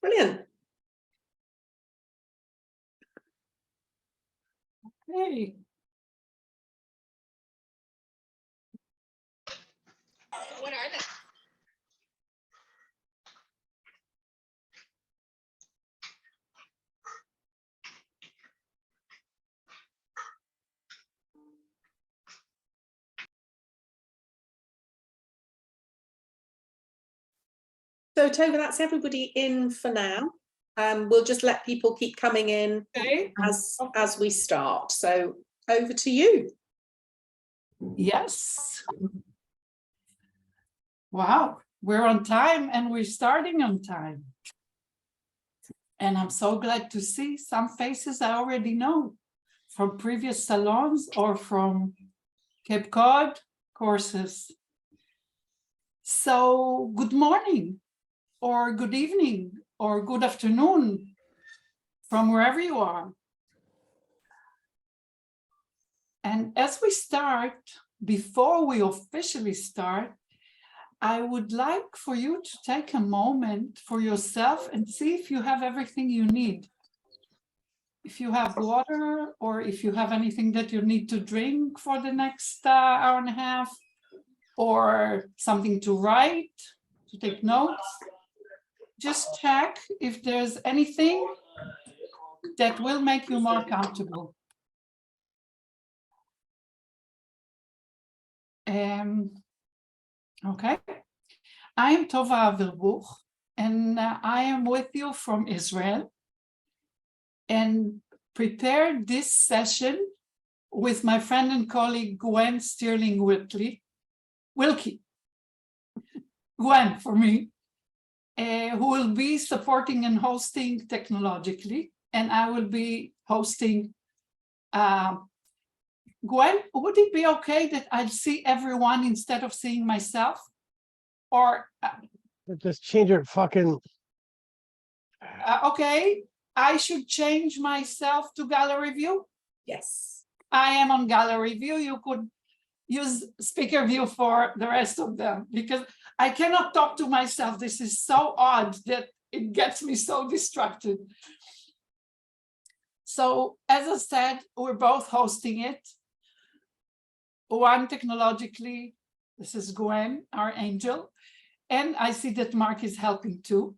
Brilliant. Hey. What are they? So Tova, that's everybody in for now. We'll just let people keep coming in as we start. So over to you. Yes. Wow, we're on time and we're starting on time. And I'm so glad to see some faces I already know from previous salons or from Cape Cod courses. So good morning or good evening or good afternoon from wherever you are. And as we start, before we officially start, I would like for you to take a moment for yourself and see if you have everything you need. If you have water or if you have anything that you need to drink for the next hour and a half, or something to write, to take notes, just check if there's anything that will make you more comfortable. Okay, I am Tova Averbuch, and I am with you from Israel, and prepared this session with my friend and colleague Gwen Wilkie, Gwen for me, who will be supporting and hosting technologically, and I will be hosting. Gwen, would it be okay that I'd see everyone instead of seeing myself? Or just change your fucking. Okay, I should change myself to gallery view. Yes. I am on gallery view. You could use speaker view for the rest of them because I cannot talk to myself. This is so odd that it gets me so distracted. So as I said, we're both hosting it. One technologically, this is Gwen, our angel, and I see that Mark is helping too.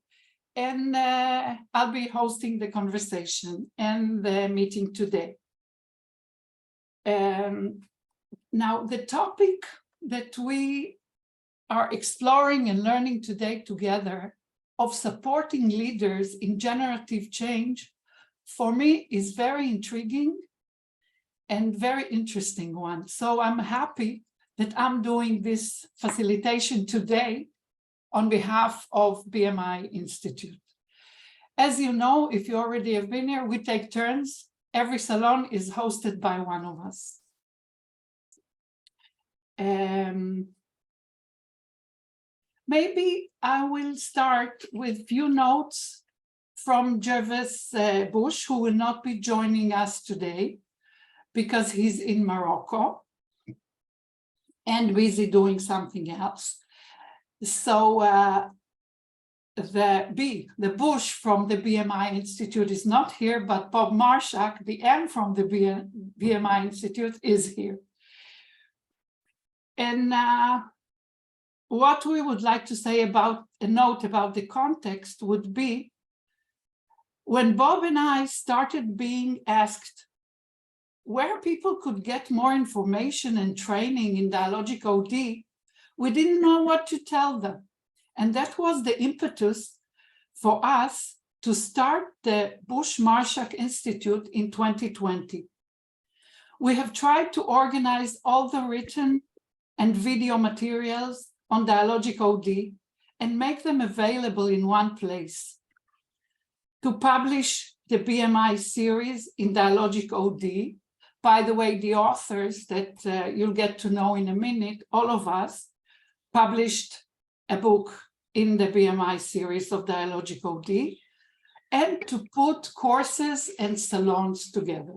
And I'll be hosting the conversation and the meeting today. Now, the topic that we are exploring and learning today together of supporting leaders in generative change, for me, is very intriguing and very interesting one. So I'm happy that I'm doing this facilitation today on behalf of BMI Institute. As you know, if you already have been here, we take turns. Every salon is hosted by one of us. Maybe I will start with a few notes from Jervis Bush, who will not be joining us today because he's in Morocco and busy doing something else. So the Bush from the BMI Institute is not here, but Bushe-Marshak, the M from the BMI Institute, is here. And what we would like to say about a note about the context would be when Bob and I started being asked where people could get more information and training in Dialogic OD, we didn't know what to tell them. And that was the impetus for us to start the Bushe-Marshak Institute in 2020. We have tried to organize all the written and video materials on Dialogic OD and make them available in one place. To publish the BMI series in Dialogic OD. By the way, the authors that you'll get to know in a minute, all of us, published a book in the BMI series of Dialogic OD, and to put courses and salons together.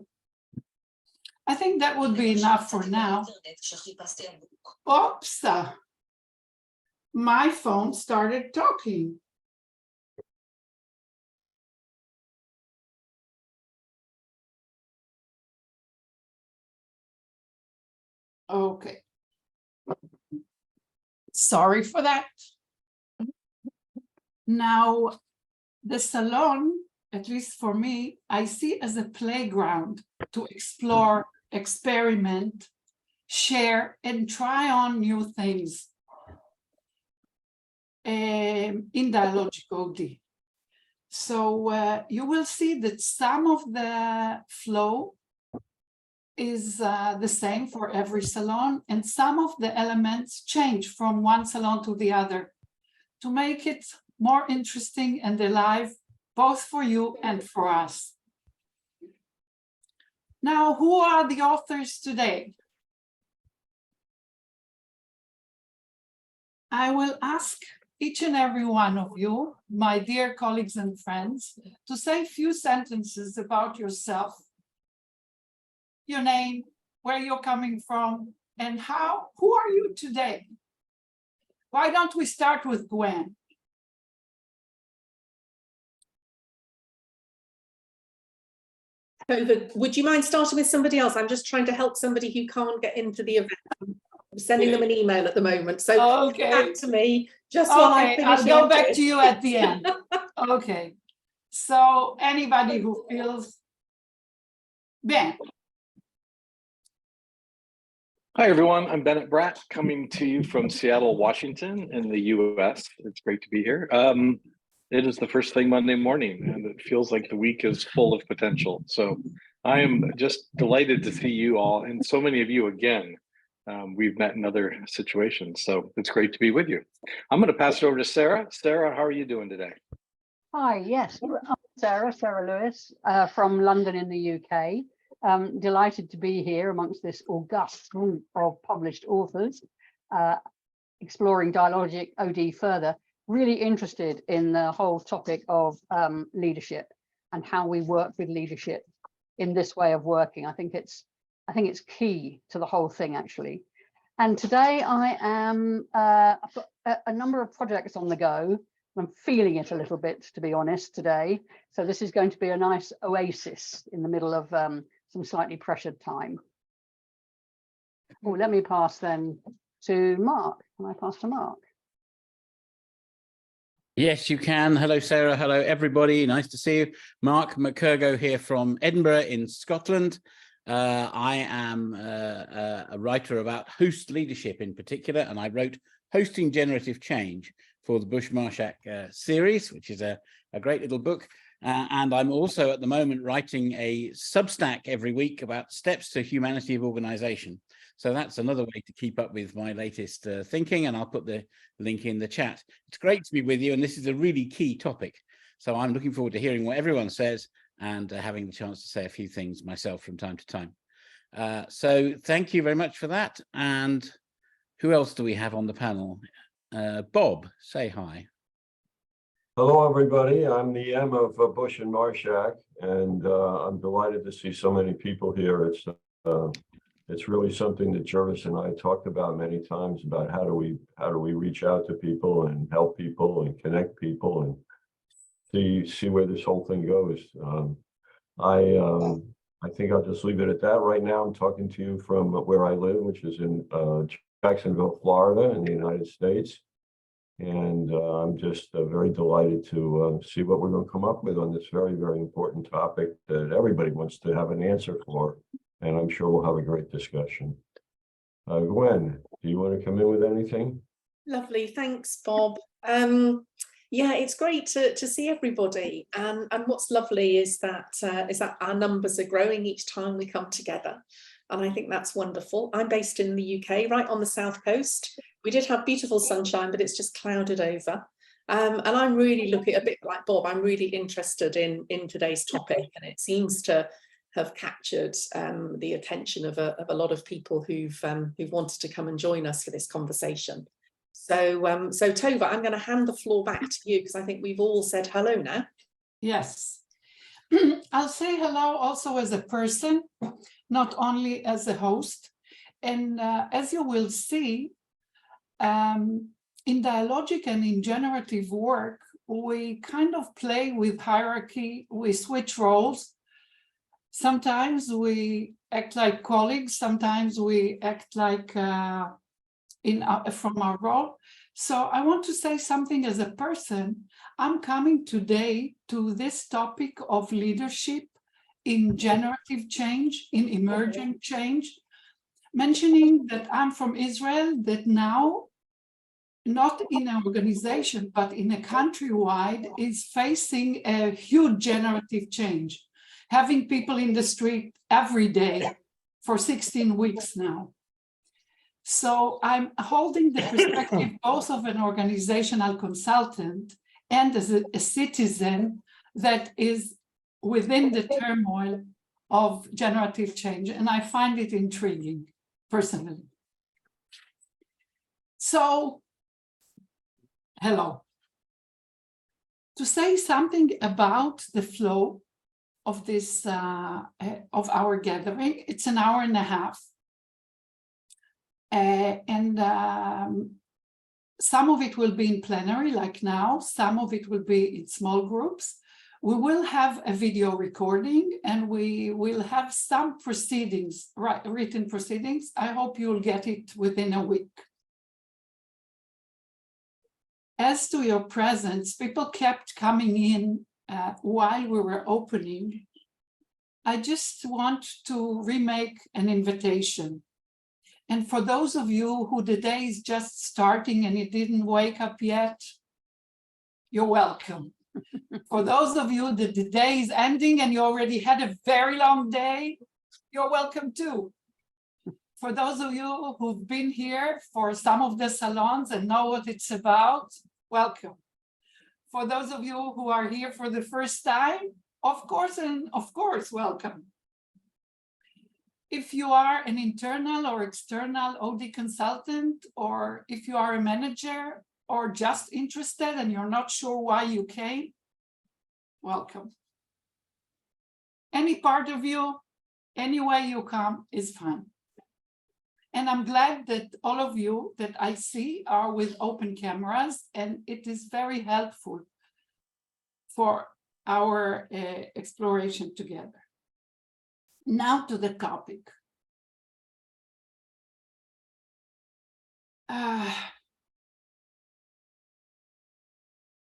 I think that would be enough for now. Oops, my phone started talking. Okay. Sorry for that. Now, the salon, at least for me, I see as a playground to explore, experiment, share, and try on new things in Dialogic OD. So you will see that some of the flow is the same for every salon, and some of the elements change from one salon to the other to make it more interesting and alive, both for you and for us. Now, who are the authors today? I will ask each and every one of you, my dear colleagues and friends, to say a few sentences about yourself, your name, where you're coming from, and who are you today? Why don't we start with Gwen? Would you mind starting with somebody else? I'm just trying to help somebody who can't get into the event. I'm sending them an email at the moment. So Okay. back to me just while I finish. I'll go back to you at the end. Okay. So anybody who feels Ben. Hi, everyone. I'm Bennett Bratt, coming to you from Seattle, Washington in the US. It's great to be here. It is the first thing Monday morning, and it feels like the week is full of potential. So I am just delighted to see you all, and so many of you again. We've met in other situations, so it's great to be with you. I'm going to pass it over to Sarah. Sarah, how are you doing today? Hi, yes, I'm Sarah Lewis from London in the UK. Delighted to be here amongst this august group of published authors, exploring Dialogic OD further. Really interested in the whole topic of leadership and how we work with leadership in this way of working. I think it's key to the whole thing, actually. And today I am, I've got a number of projects on the go. I'm feeling it a little bit, to be honest, today. So this is going to be a nice oasis in the middle of some slightly pressured time. Oh, let me pass then to Mark. Can I pass to Mark? Yes, you can. Hello, Sarah. Hello, everybody. Nice to see you. Mark McCurgo here from Edinburgh in Scotland. I am a writer about host leadership in particular, and I wrote Hosting Generative Change for the Bushe-Marshak series, which is a great little book. And I'm also at the moment writing a Substack every week about steps to humanity of organization. So that's another way to keep up with my latest thinking, and I'll put the link in the chat. It's great to be with you, and this is a really key topic. So I'm looking forward to hearing what everyone says and having the chance to say a few things myself from time to time. So thank you very much for that. And who else do we have on the panel? Bob, say hi. Hello, everybody. I'm the M of Bushe-Marshak, and I'm delighted to see so many people here. It's really something that Jervis and I talked about many times about how do we reach out to people and help people and connect people and see where this whole thing goes. I think I'll just leave it at that. Right now, I'm talking to you from where I live, which is in Jacksonville, Florida, in the United States. And I'm just very delighted to see what we're going to come up with on this very, very important topic that everybody wants to have an answer for. And I'm sure we'll have a great discussion. Gwen, do you want to come in with anything? Lovely, thanks, Bob. Yeah, it's great to see everybody, and what's lovely is that our numbers are growing each time we come together, and I think that's wonderful. I'm based in the UK, right on the south coast. We did have beautiful sunshine, but it's just clouded over. And I'm really looking, a bit like Bob, I'm really interested in today's topic, and it seems to have captured the attention of a lot of people who've wanted to come and join us for this conversation. So, so Tova, I'm going to hand the floor back to you because I think we've all said hello now. Yes. I'll say hello also as a person, not only as a host. And as you will see, in dialogic and in generative work, we kind of play with hierarchy, we switch roles. Sometimes we act like colleagues, sometimes we act like from our role. So I want to say something as a person. I'm coming today to this topic of leadership in generative change, in emergent change, mentioning that I'm from Israel, that now, not in an organization, but in a countrywide, is facing a huge generative change, having people in the street every day for 16 weeks now. So I'm holding the perspective both of an organizational consultant and as a citizen that is within the turmoil of generative change. And I find it intriguing, personally. So, hello. To say something about the flow of this, of our gathering, it's an hour and a half. Some of it will be in plenary, like now. Some of it will be in small groups. We will have a video recording, and we will have some proceedings, written proceedings. I hope you'll get it within a week. As to your presence, people kept coming in while we were opening. I just want to remake an invitation. And for those of you who the day is just starting and you didn't wake up yet, you're welcome. For those of you that the day is ending and you already had a very long day, you're welcome too. For those of you who've been here for some of the salons and know what it's about, welcome. For those of you who are here for the first time, of course, welcome. If you are an internal or external OD consultant, or if you are a manager or just interested and you're not sure why you came, welcome. Any part of you, any way you come is fine. And I'm glad that all of you that I see are with open cameras, and it is very helpful for our exploration together. Now to the topic.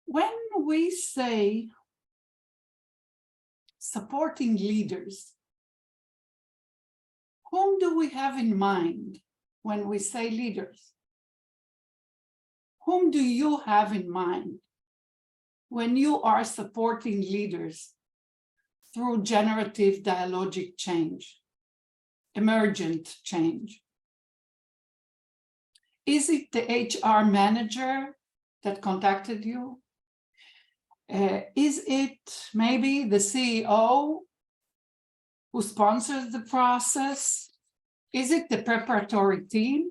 When we say supporting leaders, whom do we have in mind when we say leaders? Whom do you have in mind when you are supporting leaders through generative dialogic change, emergent change? Is it the HR manager that contacted you? Is it maybe the CEO who sponsors the process? Is it the preparatory team?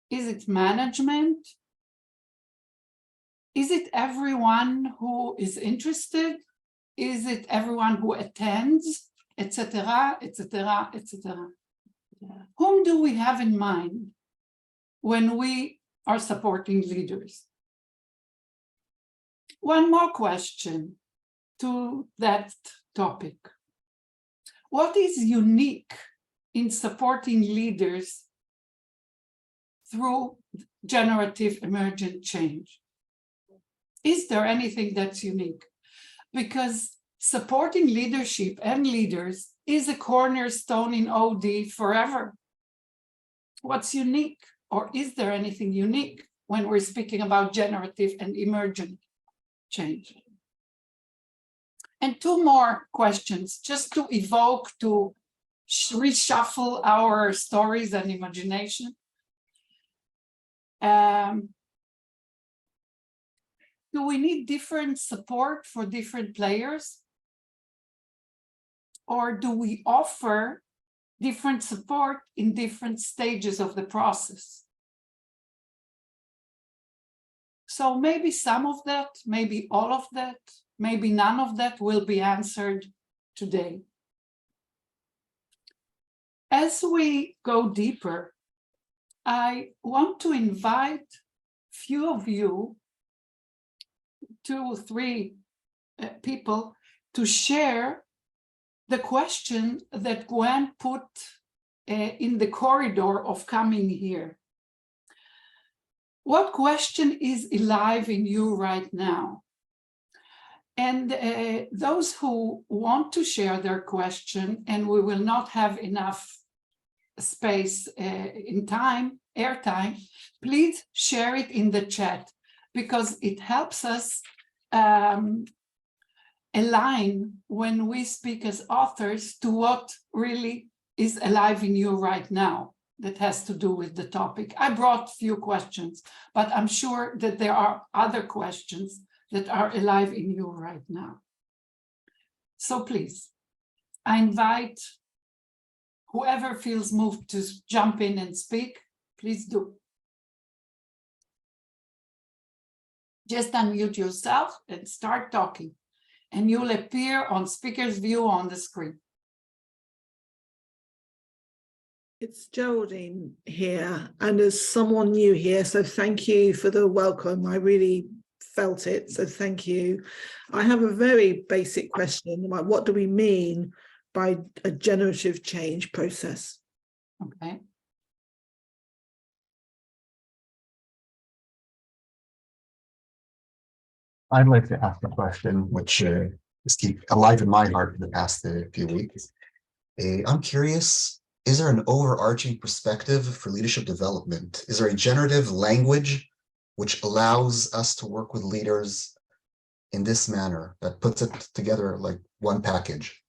Is it management? Is it everyone who is interested? Is it everyone who attends, etc., etc., etc.? Whom do we have in mind when we are supporting leaders? One more question to that topic. What is unique in supporting leaders through generative emergent change? Is there anything that's unique? Because supporting leadership and leaders is a cornerstone in OD forever. What's unique, or is there anything unique when we're speaking about generative and emergent change? And two more questions, just to evoke, to reshuffle our stories and imagination. Do we need different support for different players? Or do we offer different support in different stages of the process? So maybe some of that, maybe all of that, maybe none of that will be answered today. As we go deeper, I want to invite few of you, 2 or 3 people, to share the question that Gwen put in the corridor of coming here. What question is alive in you right now? And those who want to share their question, and we will not have enough space in time, airtime, please share it in the chat, because it helps us align when we speak as authors to what really is alive in you right now that has to do with the topic. I brought few questions, but I'm sure that there are other questions that are alive in you right now. So please, I invite whoever feels moved to jump in and speak, please do. Just unmute yourself and start talking, and you'll appear on speaker's view on the screen. It's Geraldine here, and as someone new here, so thank you for the welcome. I really felt it, so thank you. I have a very basic question about what do we mean by a generative change process? Okay. I'd like to ask a question which is keep alive in my heart for the past few weeks. I'm curious, is there an overarching perspective for leadership development? Is there a generative language which allows us to work with leaders in this manner that puts it together like one package?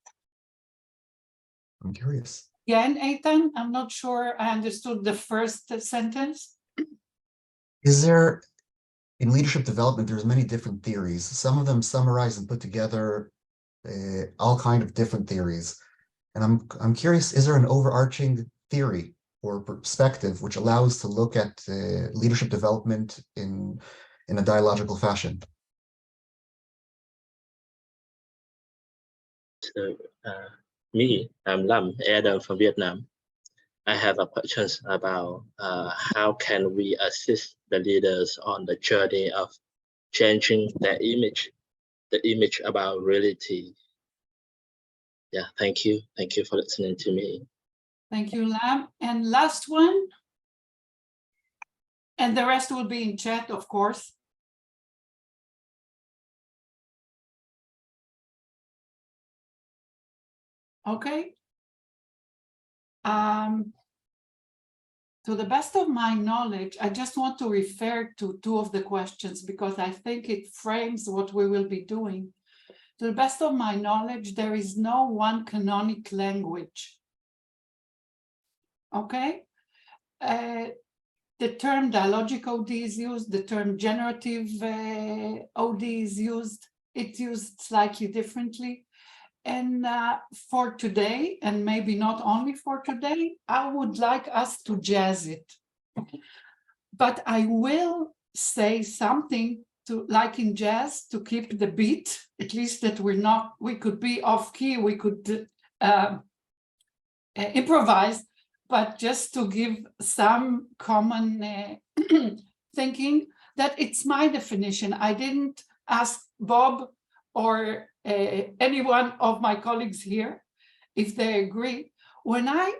I'm curious. Yeah, and Eitan, I'm not sure I understood the first sentence. Is there, in leadership development, there's many different theories. Some of them summarize and put together all kind of different theories. And I'm curious, is there an overarching theory or perspective which allows to look at leadership development in a dialogical fashion? So, me, I'm Lam, Adam from Vietnam. I have a question about how can we assist the leaders on the journey of changing their image, the image about reality. Yeah, thank you. Thank you for listening to me. Thank you, Lam. And last one. And the rest will be in chat, of course. Okay. To the best of my knowledge, I just want to refer to two of the questions because I think it frames what we will be doing. To the best of my knowledge, there is no one canonic language. Okay? The term dialogic OD is used, the term generative OD is used. It's used slightly differently. And for today, and maybe not only for today, I would like us to jazz it. But I will say something to, like in jazz, to keep the beat, at least that we could be off key, we could improvise, but just to give some common thinking that it's my definition. I didn't ask Bob or any one of my colleagues here if they agree. When I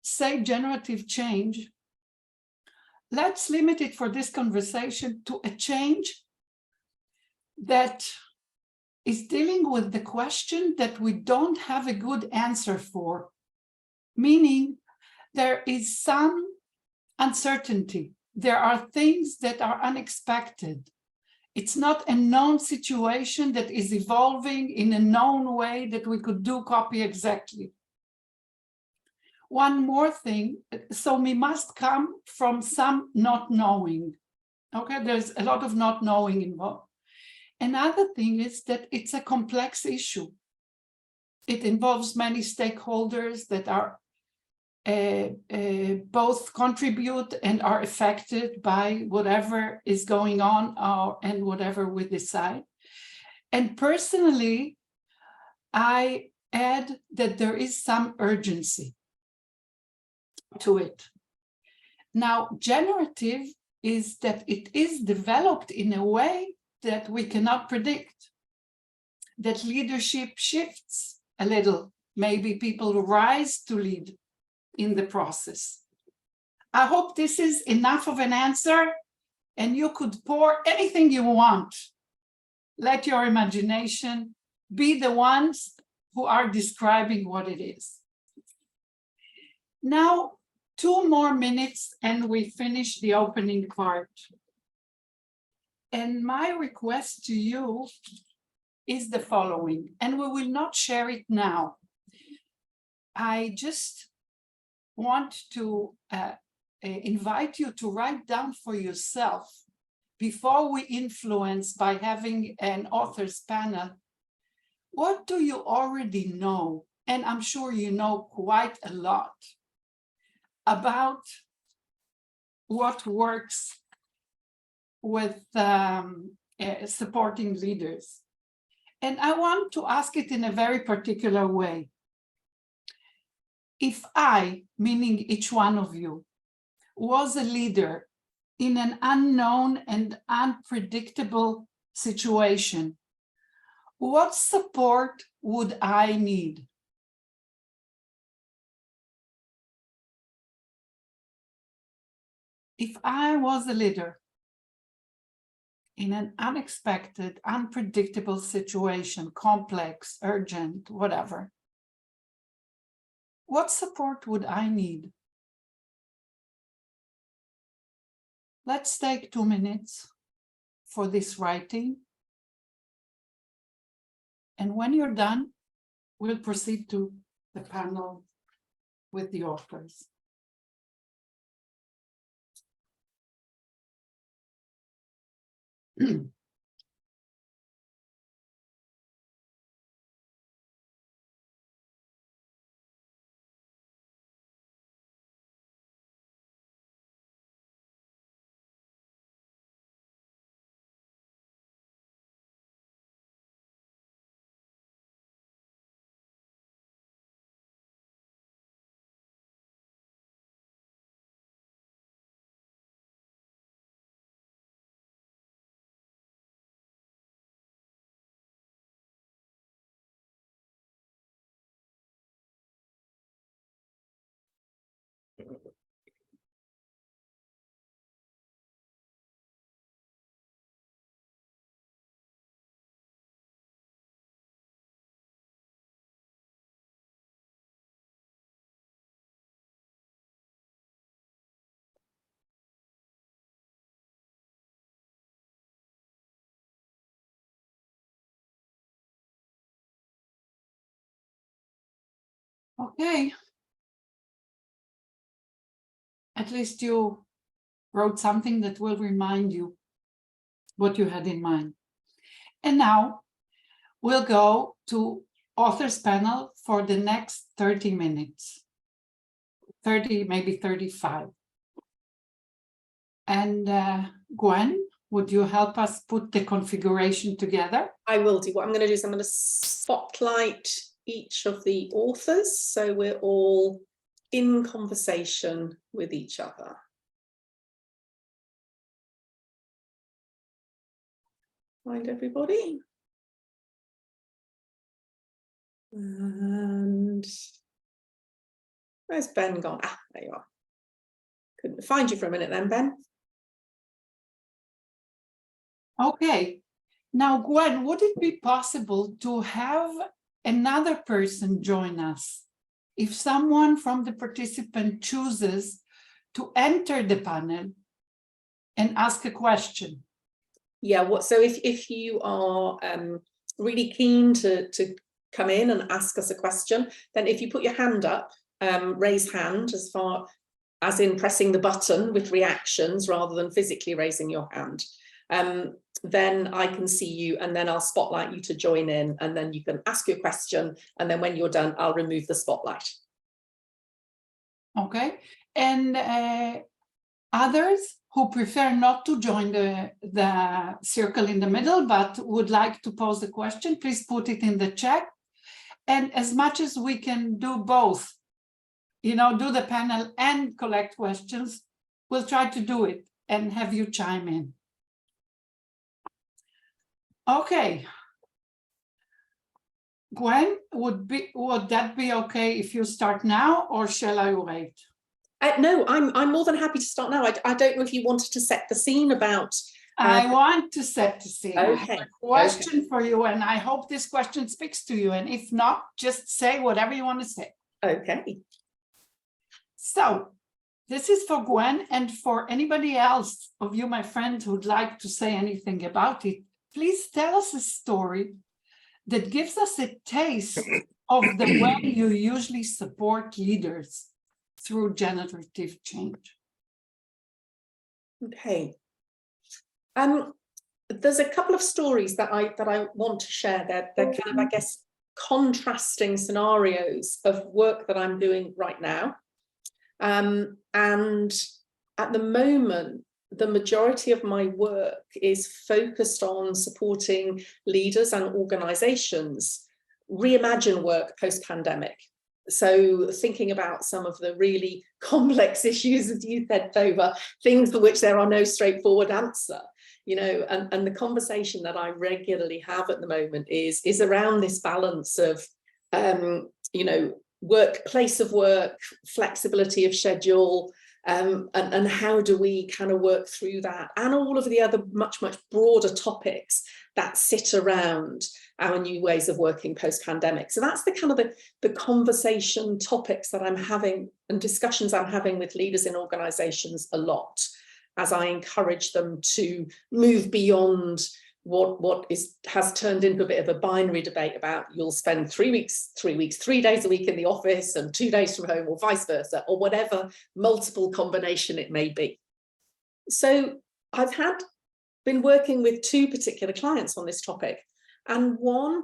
say generative change, let's limit it for this conversation to a change that is dealing with the question that we don't have a good answer for, meaning there is some uncertainty. There are things that are unexpected. It's not a known situation that is evolving in a known way that we could do copy exactly. One more thing, so we must come from some not knowing. Okay, there's a lot of not knowing involved. Another thing is that it's a complex issue. It involves many stakeholders that are both contribute and are affected by whatever is going on and whatever we decide. And personally, I add that there is some urgency to it. Now, generative is that it is developed in a way that we cannot predict, that leadership shifts a little maybe people who rise to lead in the process. I hope this is enough of an answer, and you could pour anything you want. Let your imagination be the ones who are describing what it is. Now, 2 more minutes and we finish the opening part. And my request to you is the following, and we will not share it now. I just want to invite you to write down for yourself, before we influence by having an authors panel, what do you already know? And I'm sure you know quite a lot about what works with supporting leaders. And I want to ask it in a very particular way. If I, meaning each one of you, was a leader in an unknown and unpredictable situation, what support would I need? If I was a leader in an unexpected, unpredictable situation, complex, urgent, whatever, what support would I need? Let's take 2 minutes for this writing. And when you're done, we'll proceed to the panel with the authors. Okay. At least you wrote something that will remind you what you had in mind. And now we'll go to authors panel for the next 30 minutes. 30, maybe 35. And Gwen, would you help us put the configuration together? I will do. What I'm going to do is I'm going to spotlight each of the authors, so we're all in conversation with each other. Find everybody. And where's Ben gone? Ah, there you are. Couldn't find you for a minute then, Ben. Okay. Now, Gwen, would it be possible to have another person join us if someone from the participant chooses to enter the panel and ask a question? Yeah, so if you are really keen to come in and ask us a question, then if you put your hand up, raise hand as far as in pressing the button with reactions rather than physically raising your hand, then I can see you, and then I'll spotlight you to join in, and then you can ask your question, and then when you're done, I'll remove the spotlight. Okay, and others who prefer not to join the circle in the middle, but would like to pose a question, please put it in the chat. And as much as we can do both, you know, do the panel and collect questions, we'll try to do it and have you chime in. Okay. Gwen, would that be okay if you start now, or shall I wait? No, I'm more than happy to start now. I don't know if you wanted to set the scene about. I want to set the scene. Okay. I have a question for you, and I hope this question speaks to you. And if not, just say whatever you want to say. Okay. So this is for Gwen, and for anybody else of you, my friend, who'd like to say anything about it, please tell us a story that gives us a taste of the way you usually support leaders through generative change. Okay. There's a couple of stories that I want to share. They're kind of, I guess, contrasting scenarios of work that I'm doing right now. And at the moment, the majority of my work is focused on supporting leaders and organizations reimagine work post-pandemic. So thinking about some of the really complex issues, as you said, Tova, things for which there are no straightforward answer, you know, and the conversation that I regularly have at the moment is around this balance of, you know, place of work, flexibility of schedule, and how do we kind of work through that, and all of the other much broader topics that sit around our new ways of working post-pandemic. So that's the kind of the conversation topics that I'm having and discussions I'm having with leaders in organizations a lot, as I encourage them to move beyond what has turned into a bit of a binary debate about you'll spend 3 days a week in the office and 2 days from home, or vice versa, or whatever multiple combination it may be. So I've been working with 2 particular clients on this topic, and one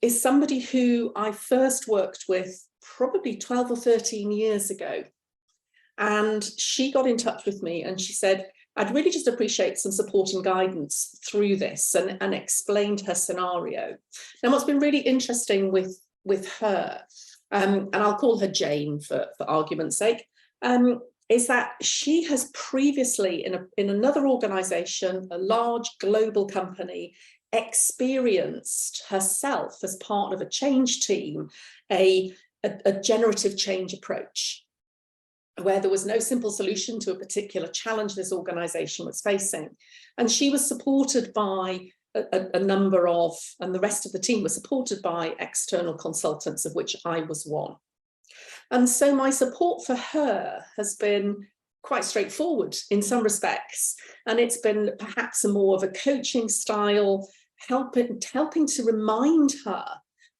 is somebody who I first worked with probably 12 or 13 years ago, and she got in touch with me and she said, I'd really just appreciate some support and guidance through this, and explained her scenario. Now, what's been really interesting with her, and I'll call her Jane for argument's sake, is that she has previously in another organization, a large global company, experienced herself as part of a change team, a generative change approach, where there was no simple solution to a particular challenge this organization was facing. And she was supported by a number of, and the rest of the team was supported by external consultants, of which I was one. And so my support for her has been quite straightforward in some respects. And it's been perhaps a more of a coaching style, helping to remind her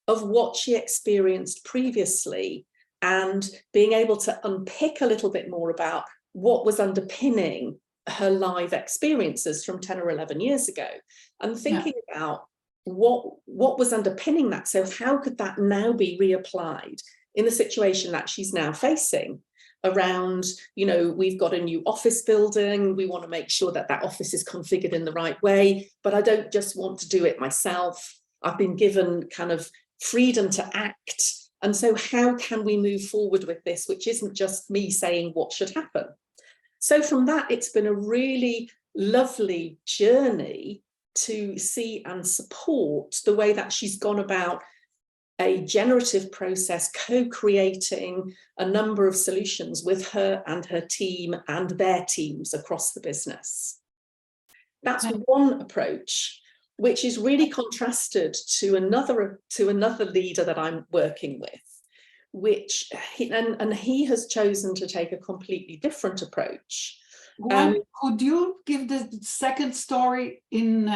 of what she experienced previously, and being able to unpick a little bit more about what was underpinning her live experiences from 10 or 11 years ago, and thinking about what was underpinning that. So how could that now be reapplied in the situation that she's now facing around, you know, we've got a new office building, we want to make sure that that office is configured in the right way, but I don't just want to do it myself. I've been given kind of freedom to act. And so how can we move forward with this, which isn't just me saying what should happen? So from that, it's been a really lovely journey to see and support the way that she's gone about a generative process, co-creating a number of solutions with her and her team and their teams across the business. That's one approach, which is really contrasted to another leader that I'm working with, which he has chosen to take a completely different approach. Could you give the second story in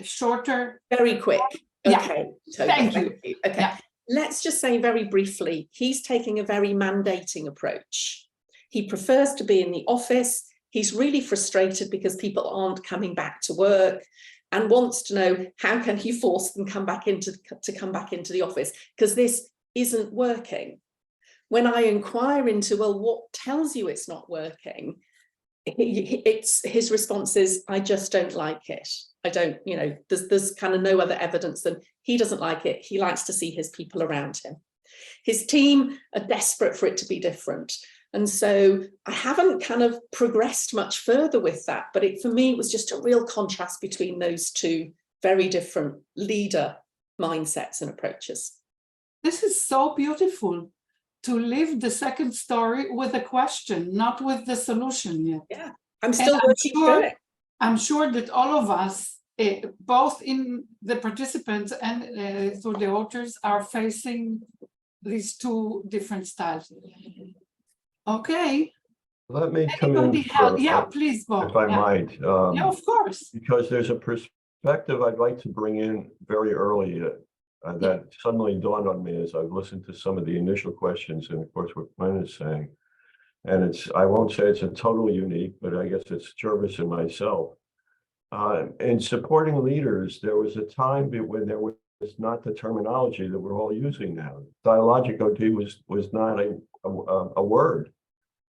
shorter? Very quick. Okay. Yeah. Thank you. Okay. Yeah. Let's just say very briefly, he's taking a very mandating approach. He prefers to be in the office. He's really frustrated because people aren't coming back to work, and wants to know how can he force them to come back into the office, because this isn't working. When I inquire into, well, what tells you it's not working? His response is, I just don't like it. I don't, you know, there's kind of no other evidence than he doesn't like it. He likes to see his people around him. His team are desperate for it to be different. And so I haven't kind of progressed much further with that, but for me, it was just a real contrast between those 2 very different leader mindsets and approaches. This is so beautiful, to live the second story with a question, not with the solution yet. Yeah, I'm still working through it. I'm sure that all of us, both in the participants and through the authors, are facing these two different styles. Okay. Let me come in. Yeah, please, Bob. If I might. Yeah, of course. Because there's a perspective I'd like to bring in very early that suddenly dawned on me as I've listened to some of the initial questions and of course what Glenn is saying. And I won't say it's a totally unique, but I guess it's Jervis and myself. In supporting leaders, there was a time when there was not the terminology that we're all using now. Dialogic OD was not a word,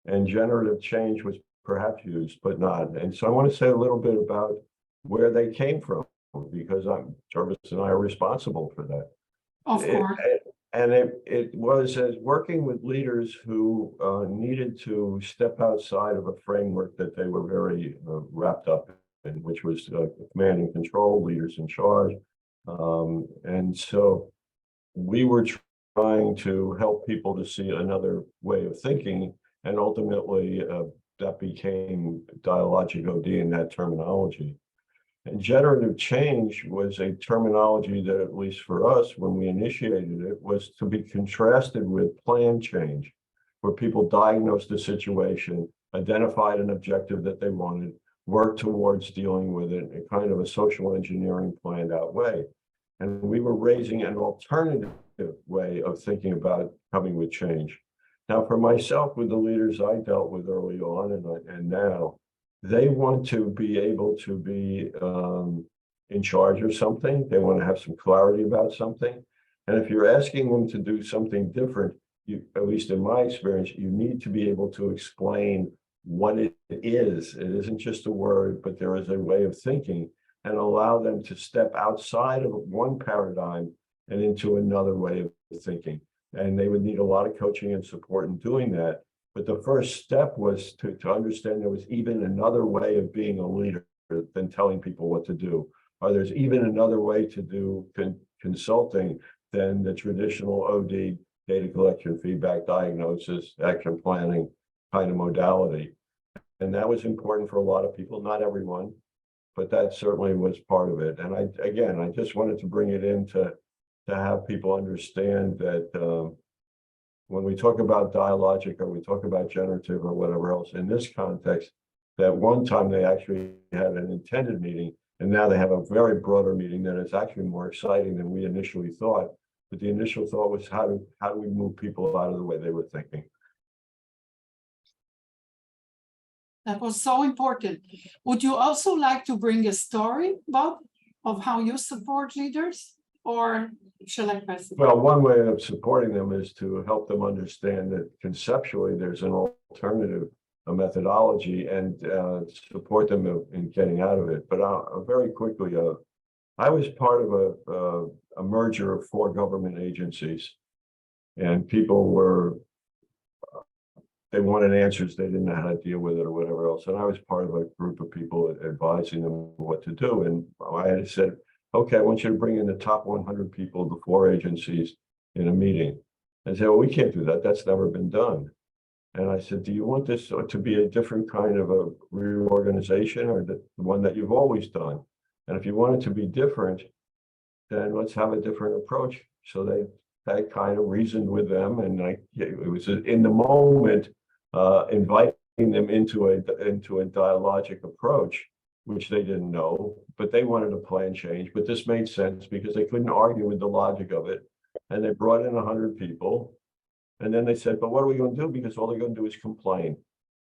and generative change was perhaps used, but not. And so I want to say a little bit about where they came from, because Jervis and I are responsible for that. Of course. And it was as working with leaders who needed to step outside of a framework that they were very wrapped up in, which was command and control, leaders in charge. And so we were trying to help people to see another way of thinking, and ultimately that became Dialogic OD in that terminology. And generative change was a terminology that, at least for us, when we initiated it, was to be contrasted with plan change, where people diagnosed a situation, identified an objective that they wanted, worked towards dealing with it in kind of a social engineering planned out way. And we were raising an alternative way of thinking about coming with change. Now, for myself, with the leaders I dealt with early on and now, they want to be able to be in charge of something. They want to have some clarity about something. And if you're asking them to do something different, at least in my experience, you need to be able to explain what it is. It isn't just a word, but there is a way of thinking, and allow them to step outside of one paradigm and into another way of thinking. And they would need a lot of coaching and support in doing that. But the first step was to understand there was even another way of being a leader than telling people what to do. Or there's even another way to do consulting than the traditional OD, data collection, feedback, diagnosis, action planning kind of modality. And that was important for a lot of people, not everyone, but that certainly was part of it. And I just wanted to bring it in to have people understand that when we talk about dialogic, or we talk about generative or whatever else in this context, that one time they actually had an intended meeting, and now they have a very broader meeting that is actually more exciting than we initially thought. But the initial thought was how do we move people out of the way they were thinking? That was so important. Would you also like to bring a story, Bob, of how you support leaders? Or shall I pass it? Well, one way of supporting them is to help them understand that conceptually there's an alternative methodology, and support them in getting out of it. But very quickly, I was part of a merger of 4 government agencies, and people were, they wanted answers, they didn't know how to deal with it or whatever else. And I was part of a group of people advising them what to do. And I had said, okay, I want you to bring in the top 100 people of the 4 agencies in a meeting. And say, well, we can't do that. That's never been done. And I said, do you want this to be a different kind of a reorganization, or the one that you've always done? And if you want it to be different, then let's have a different approach. So I kind of reasoned with them, and it was in the moment inviting them into a dialogic approach, which they didn't know, but they wanted a plan change. But this made sense because they couldn't argue with the logic of it. And they brought in 100 people. And then they said, but what are we going to do? Because all they're going to do is complain,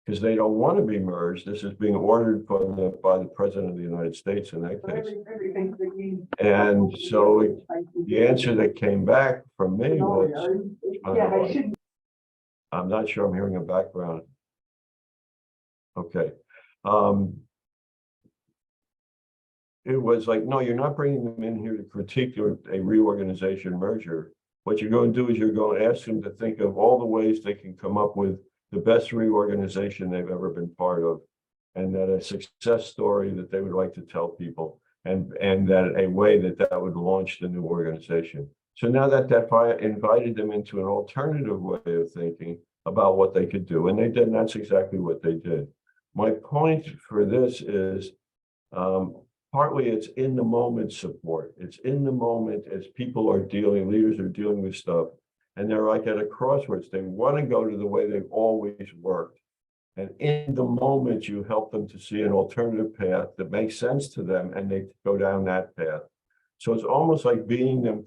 because they don't want to be merged. This is being ordered by the President of the United States in that case. And so the answer that came back from me was, I'm not sure I'm hearing a background. Okay. It was like, no, you're not bringing them in here to critique a reorganization merger. What you're going to do is you're going to ask them to think of all the ways they can come up with the best reorganization they've ever been part of, and that a success story that they would like to tell people. and that a way that would launch the new organization. So now that invited them into an alternative way of thinking about what they could do, and they did, and that's exactly what they did. My point for this is partly it's in the moment support. It's in the moment as people are leaders are dealing with stuff, and they're like at a crossroads. They want to go to the way they've always worked. And in the moment, you help them to see an alternative path that makes sense to them, and they go down that path. So it's almost like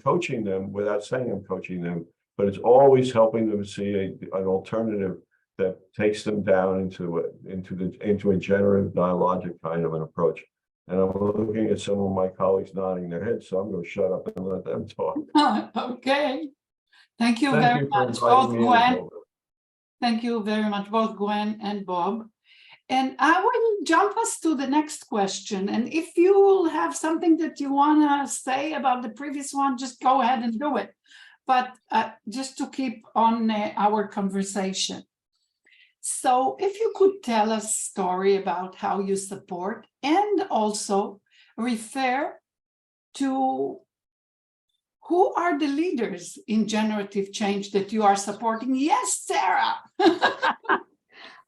coaching them without saying I'm coaching them, but it's always helping them see an alternative that takes them down into a generative dialogic kind of an approach. And I'm looking at some of my colleagues nodding their heads, so I'm going to shut up and let them talk. Okay. Thank you Thank very you for much, inviting both me in, Gwen. Hilda. Thank you very much, both Gwen and Bob. And I will jump us to the next question. And if you have something that you want to say about the previous one, just go ahead and do it. But just to keep on our conversation. So if you could tell us a story about how you support and also refer to who are the leaders in generative change that you are supporting? Yes, Sarah.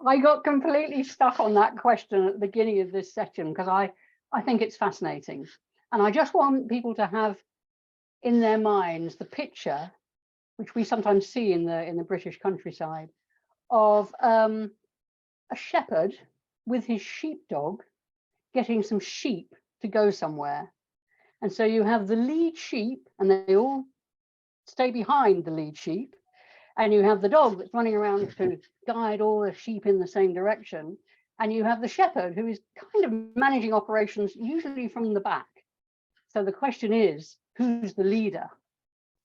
I got completely stuck on that question at the beginning of this session because I think it's fascinating. And I just want people to have in their minds the picture, which we sometimes see in the British countryside, of a shepherd with his sheepdog getting some sheep to go somewhere. And so you have the lead sheep, and they all stay behind the lead sheep. And you have the dog that's running around to guide all the sheep in the same direction. And you have the shepherd who is kind of managing operations, usually from the back. So the question is, who's the leader?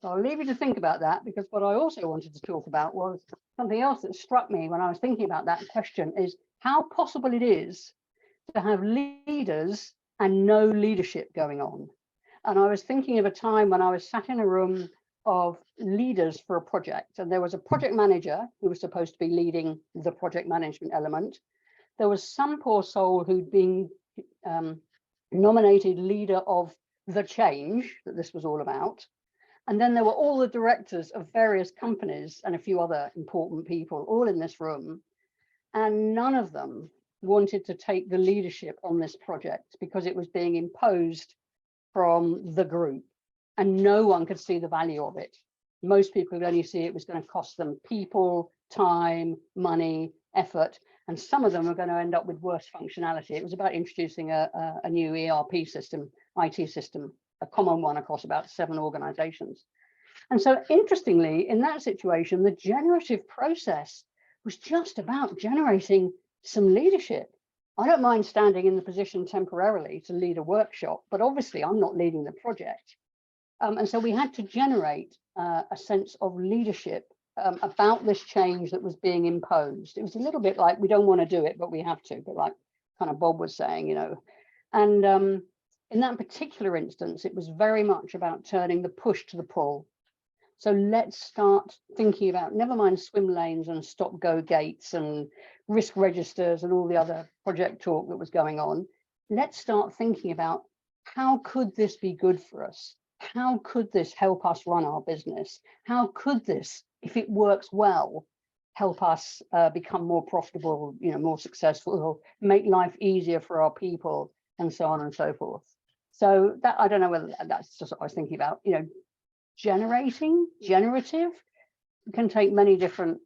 So I'll leave you to think about that, because what I also wanted to talk about was something else that struck me when I was thinking about that question is how possible it is to have leaders and no leadership going on. And I was thinking of a time when I was sat in a room of leaders for a project, and there was a project manager who was supposed to be leading the project management element. There was some poor soul who'd been nominated leader of the change that this was all about. And then there were all the directors of various companies and a few other important people all in this room. And none of them wanted to take the leadership on this project because it was being imposed from the group. And no one could see the value of it. Most people could only see it was going to cost them people, time, money, effort, and some of them are going to end up with worse functionality. It was about introducing a new ERP system, IT system, a common one across about 7 organizations. And so interestingly, in that situation, the generative process was just about generating some leadership. I don't mind standing in the position temporarily to lead a workshop, but obviously I'm not leading the project. And so we had to generate a sense of leadership about this change that was being imposed. It was a little bit like, we don't want to do it, but we have to, but like kind of Bob was saying, you know. And in that particular instance, it was very much about turning the push to the pull. So let's start thinking about, never mind swim lanes and stop-go gates and risk registers and all the other project talk that was going on. Let's start thinking about, how could this be good for us? How could this help us run our business? How could this, if it works well, help us become more profitable, you know, more successful, make life easier for our people, and so on and so forth. So that, I don't know whether that's just what I was thinking about, you know, generative can take many different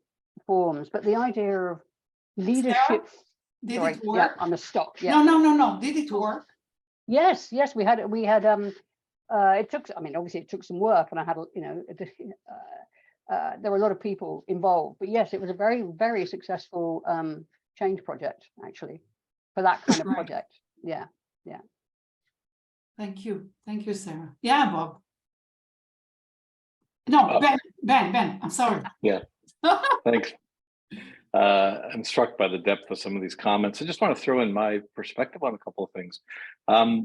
forms, but the idea of leadership. Sarah, did Sorry, it work? yeah, I'm a stop. Yeah. No. Did it work? Yes, we had it took, I mean, obviously it took some work, and I had, you know, there were a lot of people involved, but yes, it was a very, very successful change project, actually, for that kind of project. Yeah. Thank you, Sarah. Yeah, Bob. No, Ben, I'm sorry. Yeah, thanks. I'm struck by the depth of some of these comments. I just want to throw in my perspective on a couple of things. I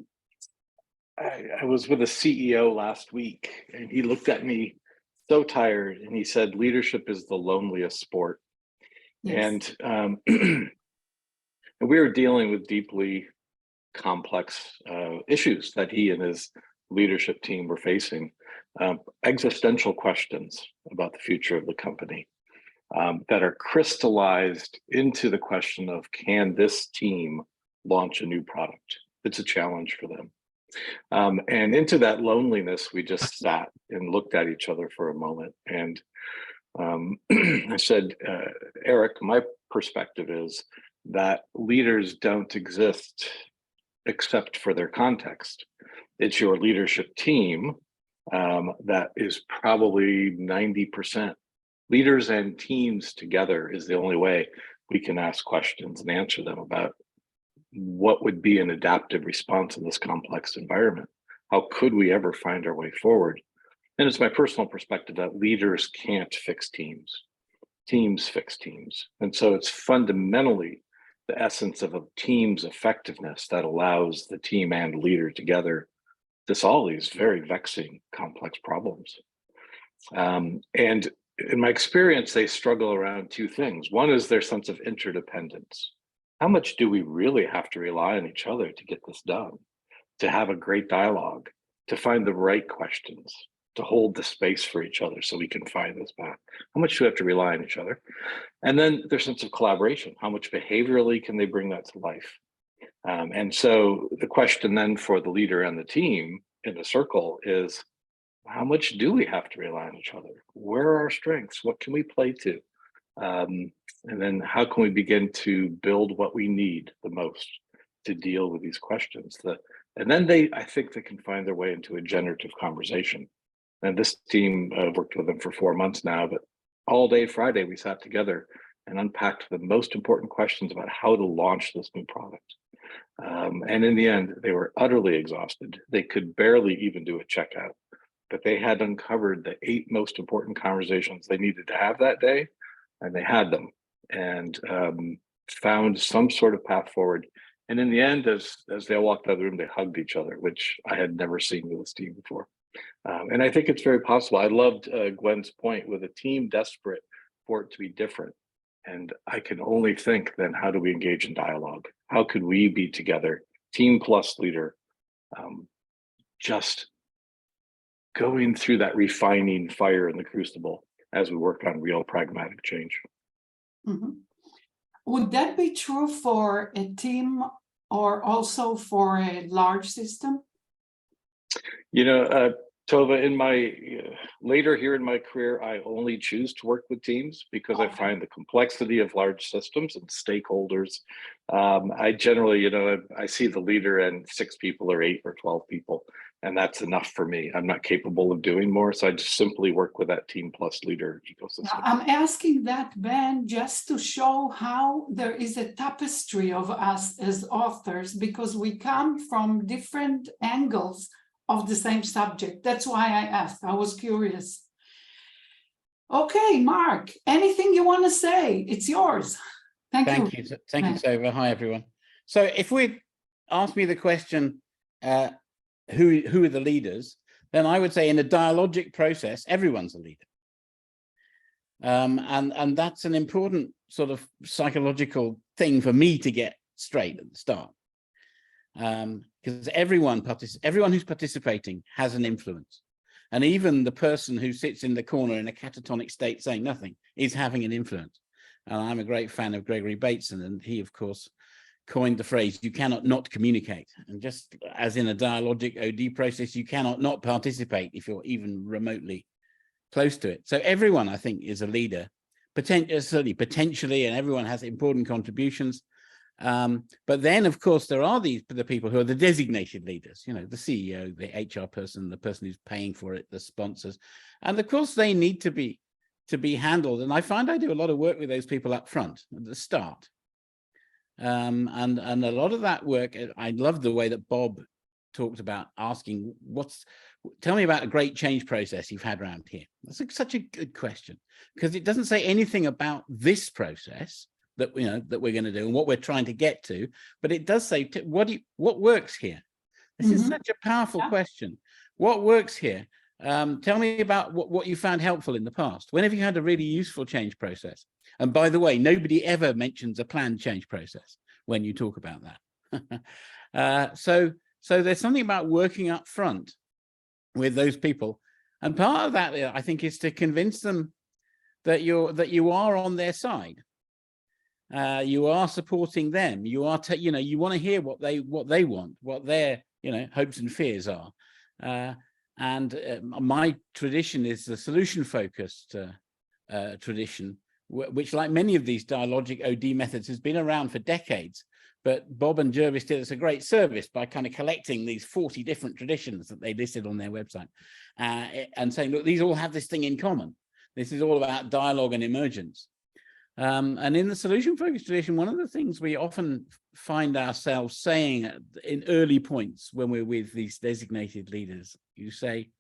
was with a CEO last week, and he looked at me so tired, and he said, leadership is the loneliest sport. Yes. And we were dealing with deeply complex issues that he and his leadership team were facing, existential questions about the future of the company that are crystallized into the question of, can this team launch a new product? It's a challenge for them. And into that loneliness, we just sat and looked at each other for a moment. And I said, Eric, my perspective is that leaders don't exist except for their context. It's your leadership team that is probably 90%. Leaders and teams together is the only way we can ask questions and answer them about what would be an adaptive response in this complex environment. How could we ever find our way forward? And it's my personal perspective that leaders can't fix teams. Teams fix teams. And so it's fundamentally the essence of a team's effectiveness that allows the team and leader together to solve these very vexing, complex problems. And in my experience, they struggle around two things. One is their sense of interdependence. How much do we really have to rely on each other to get this done, to have a great dialogue, to find the right questions, to hold the space for each other so we can find this path? How much do we have to rely on each other? And then their sense of collaboration. How much behaviorally can they bring that to life? And so the question then for the leader and the team in the circle is, how much do we have to rely on each other? Where are our strengths? What can we play to? And then how can we begin to build what we need the most to deal with these questions? And then I think they can find their way into a generative conversation. And this team, I've worked with them for 4 months now, but all day Friday, we sat together and unpacked the most important questions about how to launch this new product. And in the end, they were utterly exhausted. They could barely even do a checkout, but they had uncovered the 8 most important conversations they needed to have that day, and they had them, and found some sort of path forward. And in the end, as they all walked out of the room, they hugged each other, which I had never seen with this team before. And I think it's very possible. I loved Gwen's point, with a team desperate for it to be different. And I can only think then, how do we engage in dialogue? How could we be together, team plus leader, just going through that refining fire in the crucible as we work on real pragmatic change? Mm-hmm. Would that be true for a team or also for a large system? You know, Tova, in my later here in my career, I only choose to work with teams because I find the complexity of large systems and stakeholders. I generally, I see the leader and 6 people or 8 or 12 people, and that's enough for me. I'm not capable of doing more, so I just simply work with that team plus leader ecosystem. I'm asking that, Ben, just to show how there is a tapestry of us as authors, because we come from different angles of the same subject. That's why I asked. I was curious. Okay, Mark, anything you want to say? It's yours. Thank you. Thank you, Tova. Hi, everyone. So if we ask me the question, who are the leaders, then I would say in a dialogic process, everyone's a leader. And that's an important sort of psychological thing for me to get straight at the start. Because everyone who's participating has an influence, and even the person who sits in the corner in a catatonic state saying nothing is having an influence. And I'm a great fan of Gregory Bateson, and he of course coined the phrase, you cannot not communicate. And just as in a dialogic OD process, you cannot not participate if you're even remotely close to it. So everyone, I think, is a leader, potentially, and everyone has important contributions. But then, of course, there are the people who are the designated leaders, the CEO, the HR person, the person who's paying for it, the sponsors. And of course, they need to be handled. And I find I do a lot of work with those people up front at the start. And a lot of that work, I love the way that Bob talked about asking, tell me about a great change process you've had around here. That's such a good question, because it doesn't say anything about this process that we're going to do and what we're trying to get to, but it does say what works here. This is such a powerful question. What works here? Tell me about what you found helpful in the past. When have you had a really useful change process? And by the way, nobody ever mentions a planned change process when you talk about that. So there's something about working up front with those people, and part of that, I think, is to convince them that you are on their side. You are supporting them. You are, you want to hear what they want, what their hopes and fears are. My tradition is the solution-focused tradition, which, like many of these dialogic OD methods, has been around for decades. But Bob and Jervis did us a great service by kind of collecting these 40 different traditions that they listed on their website, and saying, look, these all have this thing in common. This is all about dialogue and emergence. And in the solution-focused tradition, one of the things we often find ourselves saying in early points when we're with these designated leaders, you say,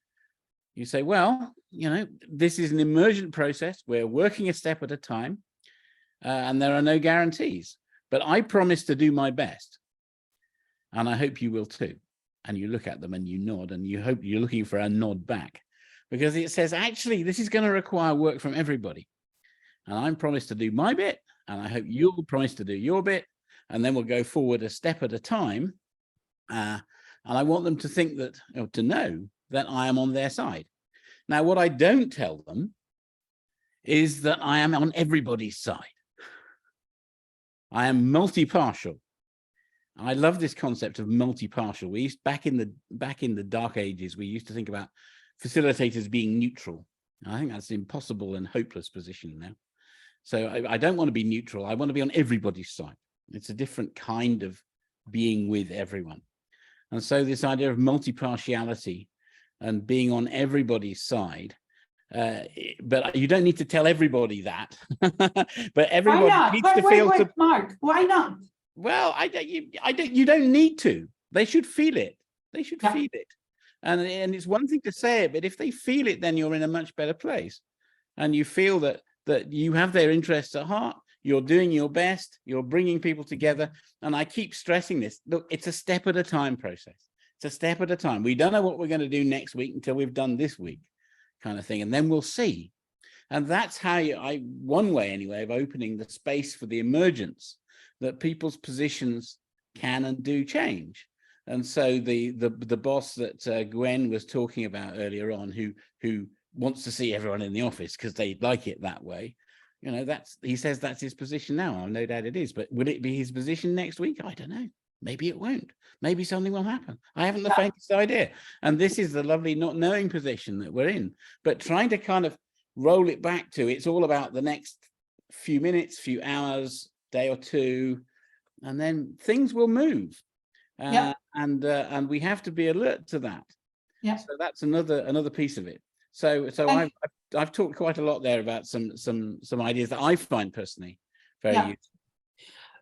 well, this is an emergent process. We're working a step at a time, and there are no guarantees. But I promise to do my best, and I hope you will too. And you look at them and you nod, and you hope you're looking for a nod back, because it says, actually, this is going to require work from everybody. And I'm promised to do my bit, and I hope you'll promise to do your bit, and then we'll go forward a step at a time. And I want them to think that, or to know that I am on their side. Now, what I don't tell them is that I am on everybody's side. I am multi-partial. I love this concept of multi-partial. We used back in the dark ages, we used to think about facilitators being neutral. I think that's an impossible and hopeless position now. So I don't want to be neutral. I want to be on everybody's side. It's a different kind of being with everyone. And so this idea of multi-partiality and being on everybody's side, but you don't need to tell everybody that. But everybody needs to feel. Wait, Mark, why not? Well, you don't need to. They should feel it. They should feel it. And it's one thing to say it, but if they feel it, then you're in a much better place. And you feel that you have their interests at heart, you're doing your best, you're bringing people together. And I keep stressing this. Look, it's a step at a time process. It's a step at a time. We don't know what we're going to do next week until we've done this week, kind of thing. And then we'll see. And that's how one way anyway of opening the space for the emergence, that people's positions can and do change. And so the boss that Gwen was talking about earlier on, who wants to see everyone in the office because they like it that way, he says that's his position now. No doubt it is, but will it be his position next week? I don't know. Maybe it won't. Maybe something will happen. I haven't the faintest idea. And this is the lovely not knowing position that we're in, but trying to kind of roll it back to, it's all about the next few minutes, few hours, day or two, and then things will move. And we have to be alert to that. Yeah. So that's another piece of it. So I've talked quite a lot there about some ideas that I find personally very useful.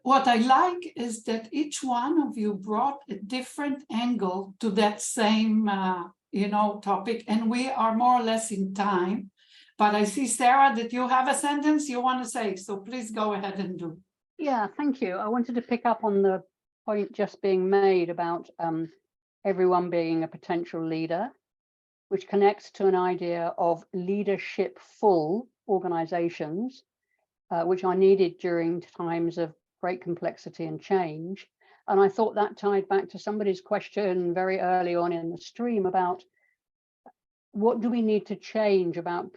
What I like is that each one of you brought a different angle to that same topic, and we are more or less in time. But I see, Sarah, that you have a sentence you want to say, so please go ahead and do. Yeah, thank you. I wanted to pick up on the point just being made about everyone being a potential leader, which connects to an idea of leadership-full organizations, which are needed during times of great complexity and change. And I thought that tied back to somebody's question very early on in the stream about what do we need to change about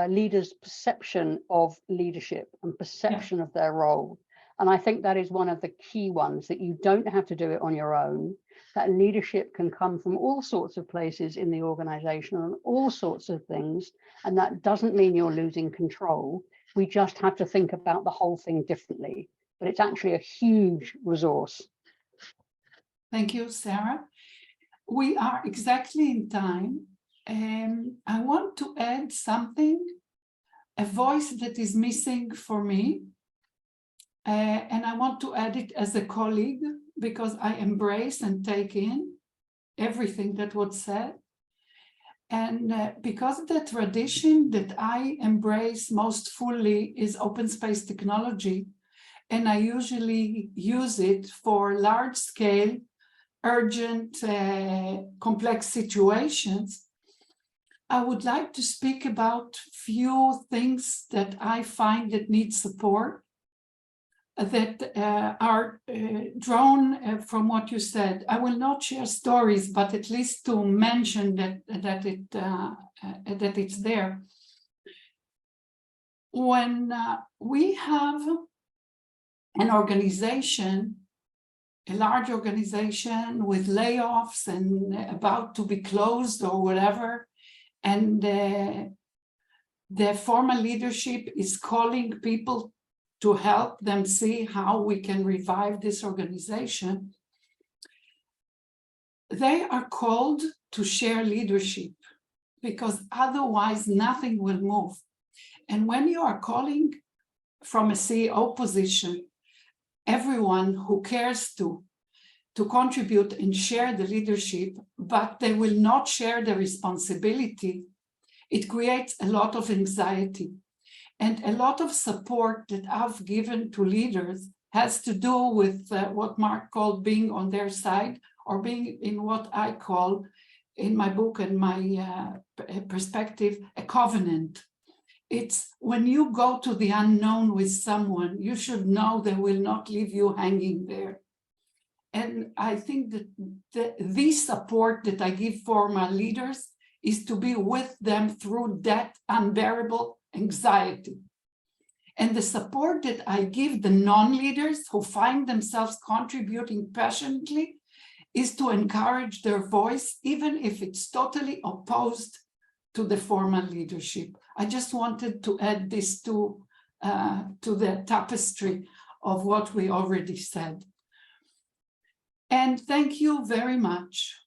leaders' perception of leadership and perception of their role. And I think that is one of the key ones, that you don't have to do it on your own, that leadership can come from all sorts of places in the organization and all sorts of things. And that doesn't mean you're losing control. We just have to think about the whole thing differently. But it's actually a huge resource. Thank you, Sarah. We are exactly in time. And I want to add something, a voice that is missing for me. And I want to add it as a colleague, because I embrace and take in everything that was said. And because the tradition that I embrace most fully is open space technology, and I usually use it for large scale, urgent, complex situations, I would like to speak about few things that I find that need support. that are drawn from what you said. I will not share stories, but at least to mention that it's there. When we have an organization, a large organization with layoffs and about to be closed or whatever, and the former leadership is calling people to help them see how we can revive this organization, they are called to share leadership, because otherwise nothing will move. And when you are calling from a CEO position, everyone who cares to contribute and share the leadership, but they will not share the responsibility, it creates a lot of anxiety. And a lot of support that I've given to leaders has to do with what Mark called being on their side, or being in what I call in my book and my perspective, a covenant. It's when you go to the unknown with someone, you should know they will not leave you hanging there. And I think that the support that I give former leaders is to be with them through that unbearable anxiety. And the support that I give the non-leaders who find themselves contributing passionately is to encourage their voice, even if it's totally opposed to the former leadership. I just wanted to add this to the tapestry of what we already said. And thank you very much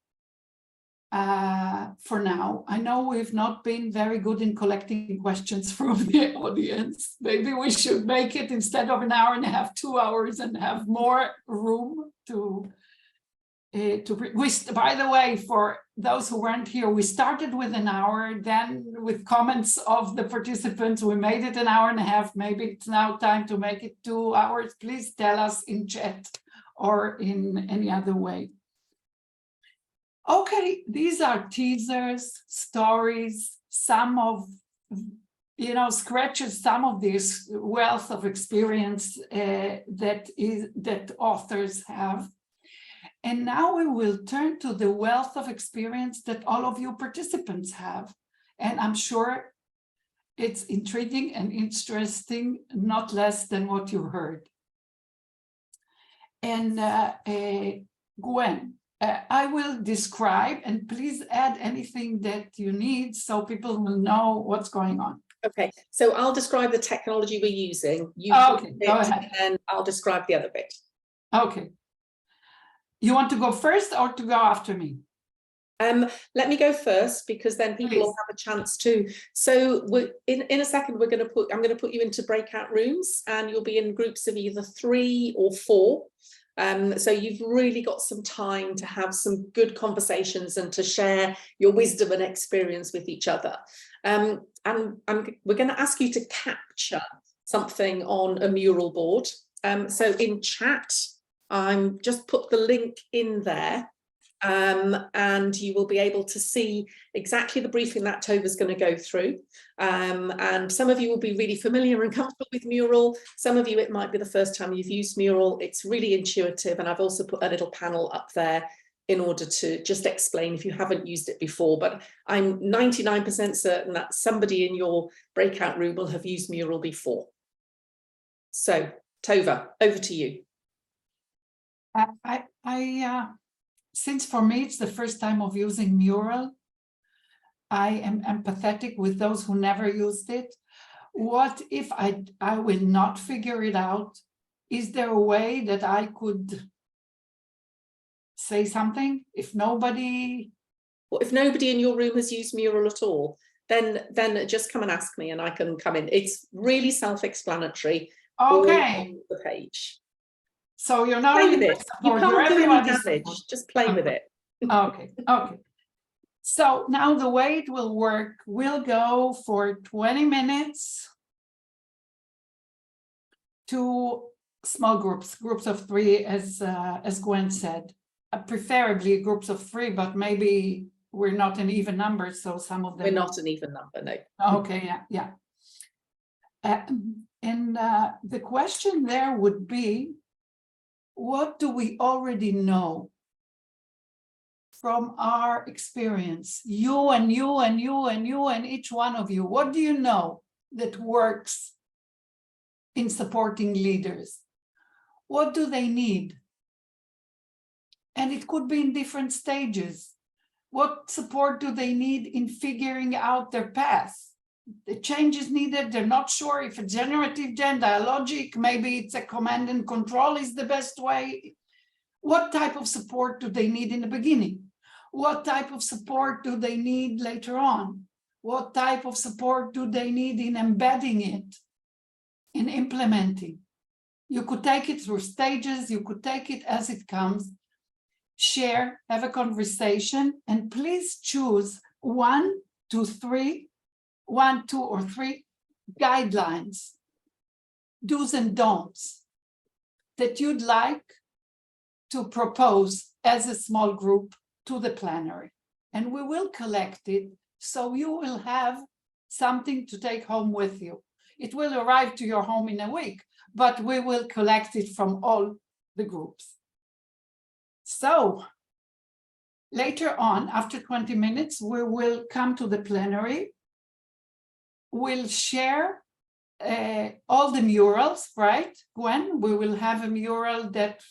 for now. I know we've not been very good in collecting questions from the audience. Maybe we should make it, instead of an hour and a half, 2 hours, and have more room to by the way, for those who weren't here, we started with an hour, then with comments of the participants, we made it an hour and a half. Maybe it's now time to make it 2 hours. Please tell us in chat or in any other way. Okay, these are teasers, stories, some of, scratches some of this wealth of experience that authors have. And now we will turn to the wealth of experience that all of you participants have. And I'm sure it's intriguing and interesting, not less than what you heard. And Gwen, I will describe, and please add anything that you need so people will know what's going on. Okay, so I'll describe the technology we're using. Okay, go ahead. And I'll describe the other bit. Okay. You want to go first or to go after me? Let me go first, because then people will have a chance to. So in a second, I'm going to put you into breakout rooms, and you'll be in groups of either 3 or 4. So you've really got some time to have some good conversations and to share your wisdom and experience with each other. And we're going to ask you to capture something on a mural board. So in chat, I'm just put the link in there, and you will be able to see exactly the briefing that Tova's going to go through. And some of you will be really familiar and comfortable with Mural. Some of you, it might be the first time you've used Mural. It's really intuitive, and I've also put a little panel up there in order to just explain if you haven't used it before. But I'm 99% certain that somebody in your breakout room will have used Mural before. So Tova, over to you. Since for me it's the first time of using Mural, I am empathetic with those who never used it. What if I will not figure it out? Is there a way that I could say something? If nobody in your room has used Mural at all, then just come and ask me and I can come in. It's really self-explanatory. Okay. On the page. So you're not play with it. You can't do any damage. Just play with it. Okay. So now the way it will work, we'll go for 20 minutes to small groups of 3, as Gwen said, preferably groups of 3, but maybe we're not an even number, so some of them. We're not an even number, no. Okay, yeah. The question there would be, what do we already know from our experience? You and you and you and you and each one of you, what do you know that works in supporting leaders? What do they need? And it could be in different stages. What support do they need in figuring out their path? The change is needed, they're not sure if a generative gen, dialogic, maybe it's a command and control is the best way. What type of support do they need in the beginning? What type of support do they need later on? What type of support do they need in embedding it, in implementing? You could take it through stages, you could take it as it comes, share, have a conversation, and please choose 1, 2, 3 guidelines, do's and don'ts that you'd like to propose as a small group to the plenary. And we will collect it so you will have something to take home with you. It will arrive to your home in a week, but we will collect it from all the groups. So later on, after 20 minutes, we will come to the plenary. We'll share all the murals, right, Gwen? We will have a mural that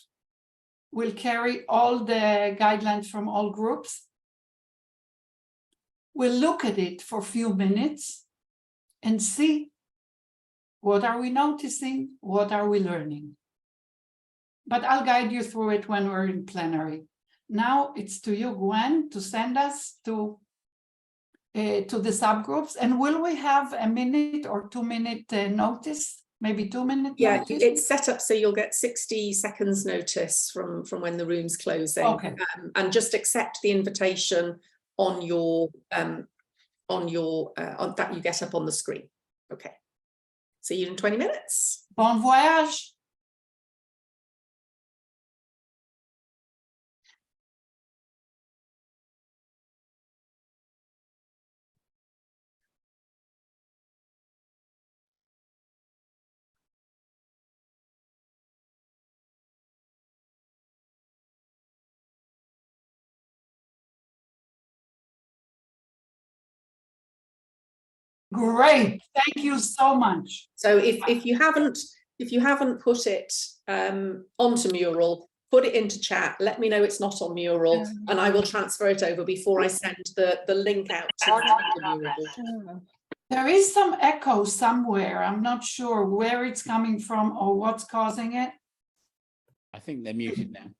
will carry all the guidelines from all groups. We'll look at it for a few minutes and see what are we noticing, what are we learning. But I'll guide you through it when we're in plenary. Now it's to you, Gwen, to send us to the subgroups. And will we have a minute or 2 minute notice? Maybe 2 minute Yeah, notice? it's set up so you'll get 60 seconds notice from when the room's closing. Okay. And just accept the invitation on your that you get up on the screen. Okay. See you in 20 minutes. Bon voyage. Great, thank you so much. So if you haven't put it onto mural, put it into chat, let me know it's not on mural, and I will transfer it over before I send the link out to the mural. There is some echo somewhere. I'm not sure where it's coming from or what's causing it. I think they're muted now.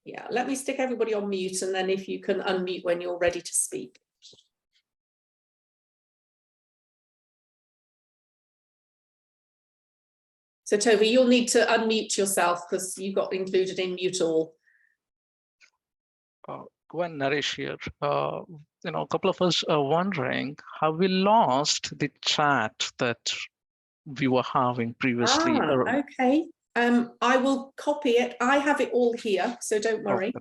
Yeah, let me stick everybody on mute, and then if you can unmute when you're ready to speak. So Toby, you'll need to unmute yourself because you got included in mute all. Gwen, Naresh here. A couple of us are wondering how we lost the chat that we were having previously. Okay. I will copy it. I have it all here, so don't worry.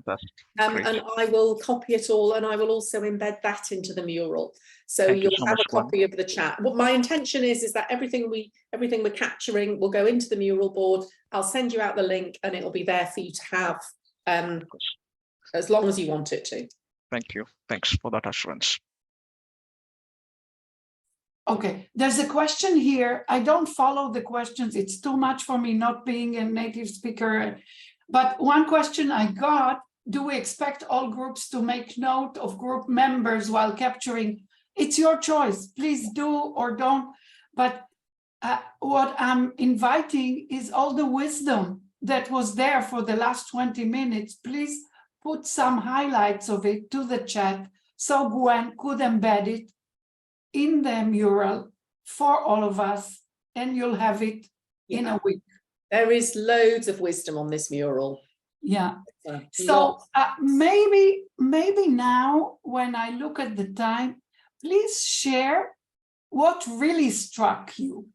And I will copy it all, and I will also embed that into the mural. So you'll have a copy of the chat. What my intention is that everything we're capturing will go into the mural board. I'll send you out the link, and it'll be there for you to have as long as you want it to. Thank you. Thanks for that assurance. Okay, there's a question here. I don't follow the questions. It's too much for me not being a native speaker. But one question I got, do we expect all groups to make note of group members while capturing? It's your choice. Please do or don't. But what I'm inviting is all the wisdom that was there for the last 20 minutes. Please put some highlights of it to the chat so Gwen could embed it in the mural for all of us, and you'll have it in a week. There is loads of wisdom on this mural. Yeah. So maybe now when I look at the time, please share what really struck you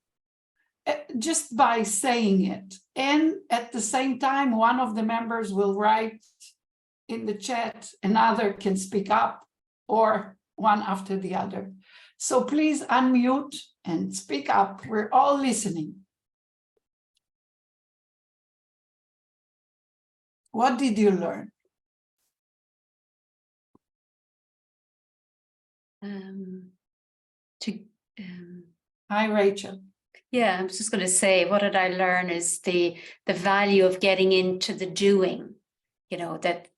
just by saying it. And at the same time, one of the members will write in the chat, another can speak up, or one after the other. So please unmute and speak up. We're all listening. What did you learn? Hi, Rachel. Yeah, I was just going to say, what did I learn is the value of getting into the doing, you know, that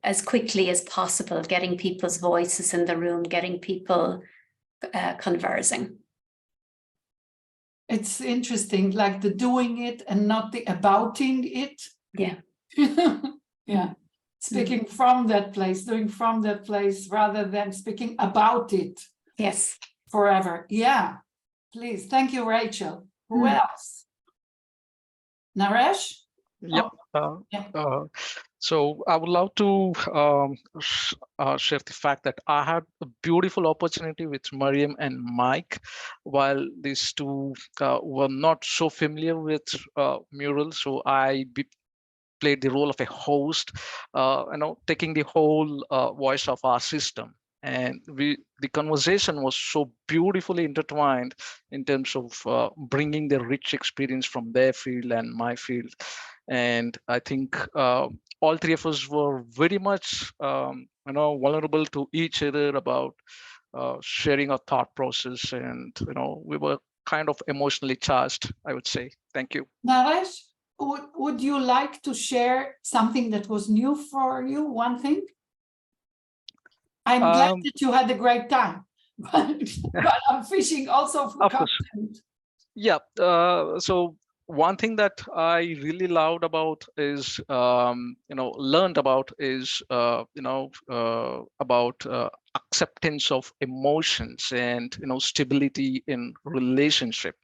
as quickly as possible, getting people's voices in the room, getting people conversing. It's interesting, like the doing it and not the abouting it. Yeah. Yeah. Speaking from that place, doing from that place rather than speaking about it. Yes. Forever. Yeah. Please. Thank you, Rachel. Who else? Naresh? Yep. Oh, yeah. So I would love to share the fact that I had a beautiful opportunity with Mariam and Mike, while these two were not so familiar with murals. So I played the role of a host, taking the whole voice of our system. And the conversation was so beautifully intertwined in terms of bringing the rich experience from their field and my field. And I think all three of us were very much, vulnerable to each other about sharing our thought process. And, we were kind of emotionally charged, I would say. Thank you. Naresh, would you like to share something that was new for you? One thing? I'm glad that you had a great time, but I'm fishing also for content. Yeah. So one thing that I really loved about is, learned about is, about acceptance of emotions and, stability in relationship,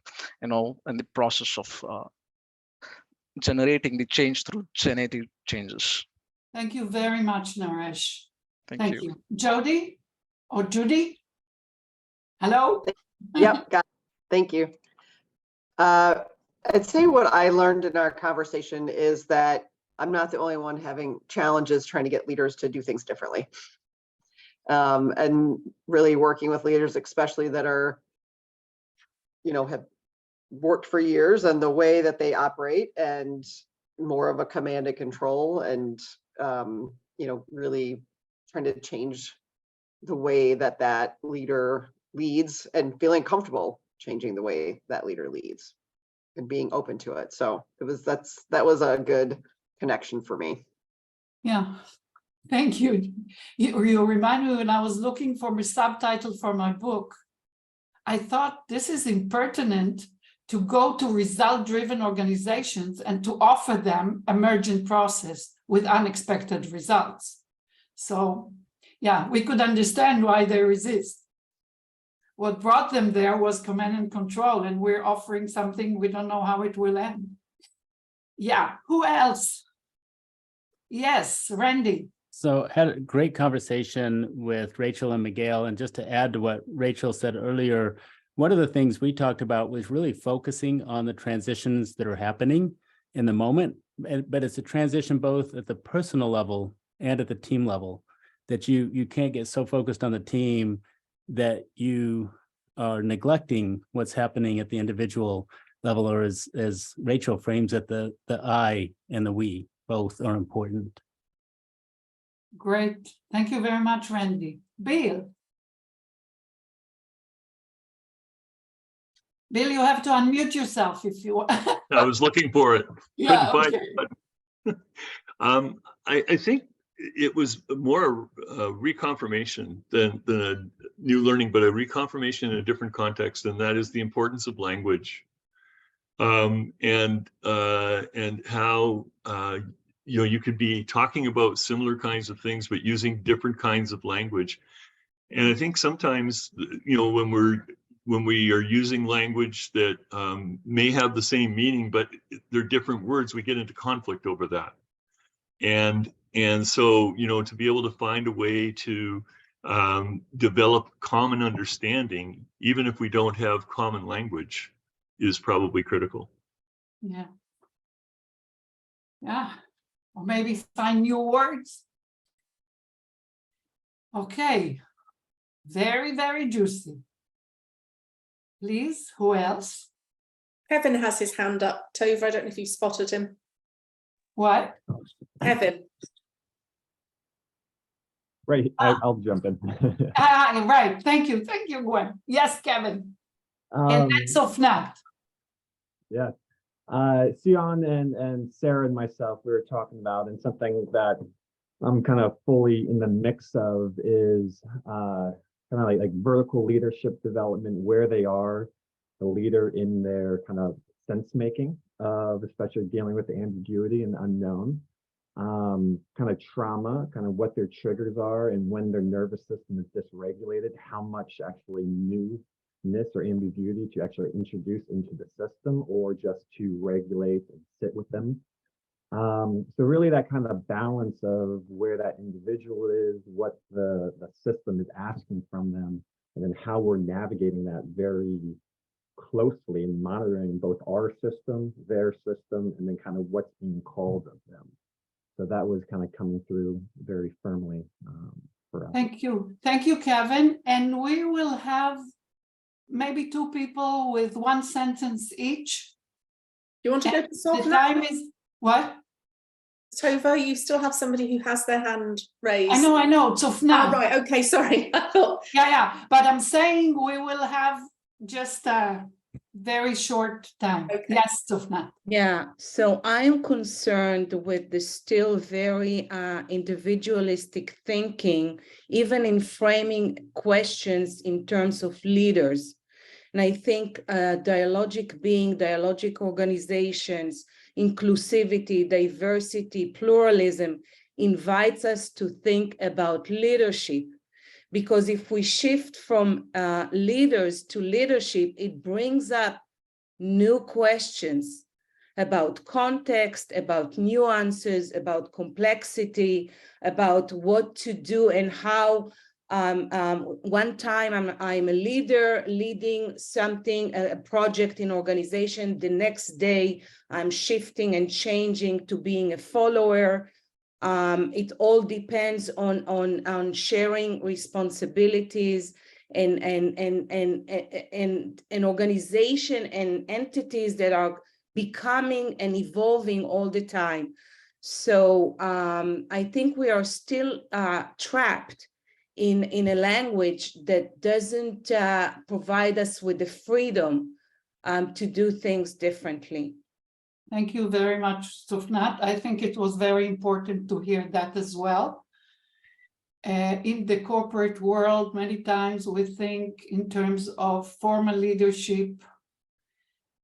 and the process of generating the change through genetic changes. Thank you very much, Naresh. Thank you. Jody or Judy? Hello? Yep, got it. Thank you. I'd say what I learned in our conversation is that I'm not the only one having challenges trying to get leaders to do things differently. And really working with leaders, especially that are, have worked for years, and the way that they operate, and more of a command and control, and, really trying to change the way that that leader leads, and feeling comfortable changing the way that leader leads and being open to it. So that was a good connection for me. Yeah, thank you. You remind me, when I was looking for a subtitle for my book, I thought this is impertinent to go to result-driven organizations and to offer them emergent process with unexpected results. So yeah, we could understand why they resist. What brought them there was command and control, and we're offering something we don't know how it will end. Yeah, who else? Yes, Randy. So had a great conversation with Rachel and Miguel, and just to add to what Rachel said earlier, one of the things we talked about was really focusing on the transitions that are happening in the moment, but it's a transition both at the personal level and at the team level, that you can't get so focused on the team that you are neglecting what's happening at the individual level, or as Rachel frames it, the I and the we both are important. Great. Thank you very much, Randy. Bill. Bill, you have to unmute yourself if you want. I was looking for it. Yeah, Couldn't okay. find it. I think it was more a reconfirmation than a new learning, but a reconfirmation in a different context, and that is the importance of language, and how you could be talking about similar kinds of things but using different kinds of language. And I think sometimes when we are using language that may have the same meaning, but they're different words, we get into conflict over that. And so, to be able to find a way to develop common understanding, even if we don't have common language, is probably critical. Yeah. Yeah. Or maybe find new words. Okay, very, very juicy. Please, who else? Kevin has his hand up. Tova, I don't know if you spotted him. What? Kevin. Right, I'll jump in. Right, thank you, Gwen. Yes, Kevin. And that's Sofnat. Yeah, Sion and Sarah and myself, we were talking about, and something that I'm kind of fully in the mix of is kind of like vertical leadership development, where they are the leader in their kind of sense making of, especially dealing with the ambiguity and the unknown, kind of trauma, kind of what their triggers are, and when their nervous system is dysregulated, how much actually newness or ambiguity to actually introduce into the system, or just to regulate and sit with them. So really that kind of balance of where that individual is, what the system is asking from them, and then how we're navigating that very closely and monitoring both our system, their system, and then kind of what's being called of them. So that was kind of coming through very firmly for us. Thank you, Kevin. And we will have maybe 2 people with 1 sentence each. You want to go to Sofnat? The time is what? Tova, you still have somebody who has their hand raised. I know, Sofnat. Oh, right, okay, sorry. I thought. Yeah, but I'm saying we will have just a very short time. Okay. Yes, Sofnat. Yeah, so I'm concerned with the still very individualistic thinking, even in framing questions in terms of leaders. And I think dialogic organizations, inclusivity, diversity, pluralism invites us to think about leadership. Because if we shift from leaders to leadership, it brings up new questions about context, about nuances, about complexity, about what to do and how. One time I'm a leader leading something, a project in organization. The next day I'm shifting and changing to being a follower. It all depends on sharing responsibilities and organization and entities that are becoming and evolving all the time. So I think we are still trapped in a language that doesn't provide us with the freedom to do things differently. Thank you very much, Sofnat. I think it was very important to hear that as well. In the corporate world, many times we think in terms of formal leadership,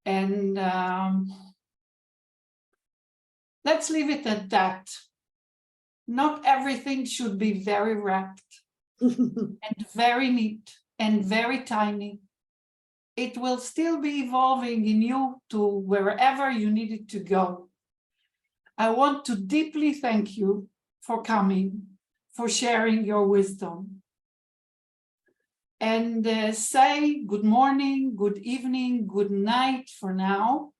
and let's leave it at that. Not everything should be very wrapped and very neat and very tiny. It will still be evolving in you to wherever you need it to go. I want to deeply thank you for coming, for sharing your wisdom. And say good morning, good evening, good night for now.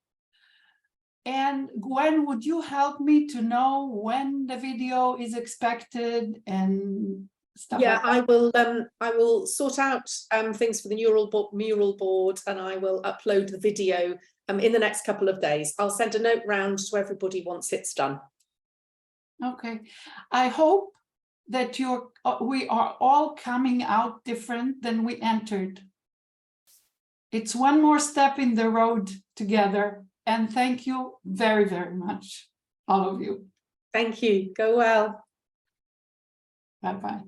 And Gwen, would you help me to know when the video is expected and stuff? Yeah, like that? I will sort out things for the mural board, and I will upload the video in the next couple of days. I'll send a note round to everybody once it's done. Okay, I hope that we are all coming out different than we entered. It's one more step in the road together, and thank you very, very much, all of you. Thank you. Go well. Bye-bye.